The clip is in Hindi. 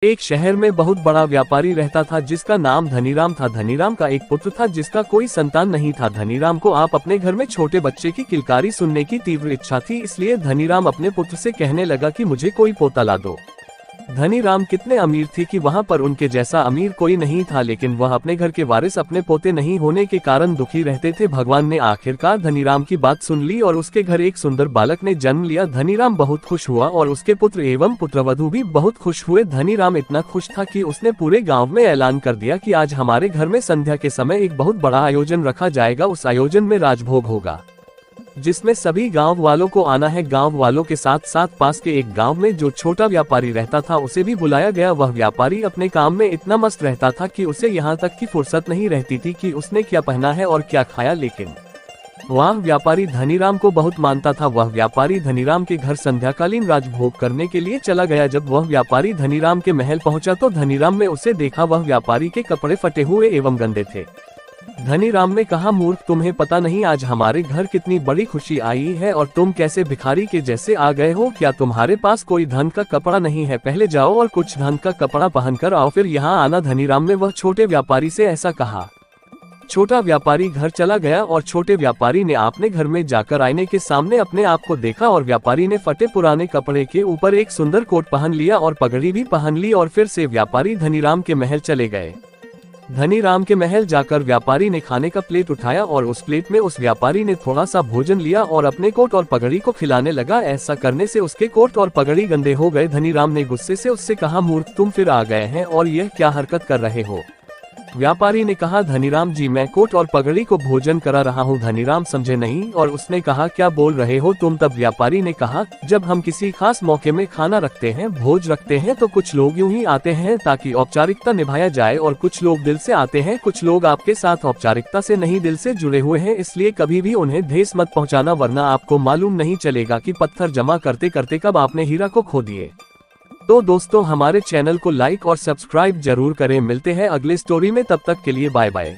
एक शहर में बहुत बड़ा व्यापारी रहता था जिसका नाम धनीराम था। धनीराम का एक पुत्र था जिसका कोई संतान नहीं था। धनीराम को आप अपने घर में छोटे बच्चे की किलकारी सुनने की तीव्र इच्छा थी, इसलिए धनीराम अपने पुत्र से कहने लगा कि मुझे कोई पोता ला दो। धनीराम कितने अमीर थे कि वहां पर उनके जैसा अमीर कोई नहीं था, लेकिन वह अपने घर के वारिस अपने पोते नहीं होने के कारण दुखी रहते थे। भगवान ने आखिरकार धनीराम की बात सुन ली और उसके घर एक सुंदर बालक ने जन्म लिया। धनीराम बहुत खुश हुआ और उसके पुत्र एवं पुत्रवधू भी बहुत खुश हुए। धनीराम इतना खुश था कि उसने पूरे गाँव में ऐलान कर दिया कि आज हमारे घर में संध्या के समय एक बहुत बड़ा आयोजन रखा जाएगा। उस आयोजन में राजभोग होगा जिसमें सभी गांव वालों को आना है। गांव वालों के साथ साथ पास के एक गांव में जो छोटा व्यापारी रहता था उसे भी बुलाया गया। वह व्यापारी अपने काम में इतना मस्त रहता था कि उसे यहाँ तक की फुर्सत नहीं रहती थी कि उसने क्या पहना है और क्या खाया, लेकिन वह व्यापारी धनीराम को बहुत मानता था। वह व्यापारी धनीराम के घर संध्याकालीन राजभोग करने के लिए चला गया। जब वह व्यापारी धनीराम के महल पहुंचा तो धनीराम में उसे देखा वह व्यापारी के कपड़े फटे हुए एवं गंदे थे। धनीराम ने कहा, मूर्ख, तुम्हें पता नहीं आज हमारे घर कितनी बड़ी खुशी आई है और तुम कैसे भिखारी के जैसे आ गए हो। क्या तुम्हारे पास कोई धन का कपड़ा नहीं है? पहले जाओ और कुछ धन का कपड़ा पहनकर आओ, फिर यहाँ आना। धनीराम ने वह छोटे व्यापारी से ऐसा कहा। छोटा व्यापारी घर चला गया और छोटे व्यापारी ने अपने घर में जाकर आईने के सामने अपने आप को देखा और व्यापारी ने फटे पुराने कपड़े के ऊपर एक सुंदर कोट पहन लिया और पगड़ी भी पहन ली और फिर से व्यापारी धनीराम के महल चले गए। धनीराम के महल जाकर व्यापारी ने खाने का प्लेट उठाया और उस प्लेट में उस व्यापारी ने थोड़ा सा भोजन लिया और अपने कोट और पगड़ी को खिलाने लगा। ऐसा करने से उसके कोट और पगड़ी गंदे हो गए। धनीराम ने गुस्से से उससे कहा, मूर्ख, तुम फिर आ गए हैं और यह क्या हरकत कर रहे हो? व्यापारी ने कहा, धनीराम जी, मैं कोट और पगड़ी को भोजन करा रहा हूँ। धनीराम समझे नहीं और उसने कहा, क्या बोल रहे हो तुम? तब व्यापारी ने कहा, जब हम किसी खास मौके में खाना रखते हैं, भोज रखते हैं, तो कुछ लोग यूं ही आते हैं ताकि औपचारिकता निभाया जाए और कुछ लोग दिल से आते हैं। कुछ लोग आपके साथ औपचारिकता से नहीं दिल से जुड़े हुए हैं, इसलिए कभी भी उन्हें ठेस मत पहुँचाना, वरना आपको मालूम नहीं चलेगा कि पत्थर जमा करते करते कब आपने हीरा को खो दिए। तो दोस्तों, हमारे चैनल को लाइक और सब्सक्राइब जरूर करें। मिलते हैं अगले स्टोरी में, तब तक के लिए बाय बाय।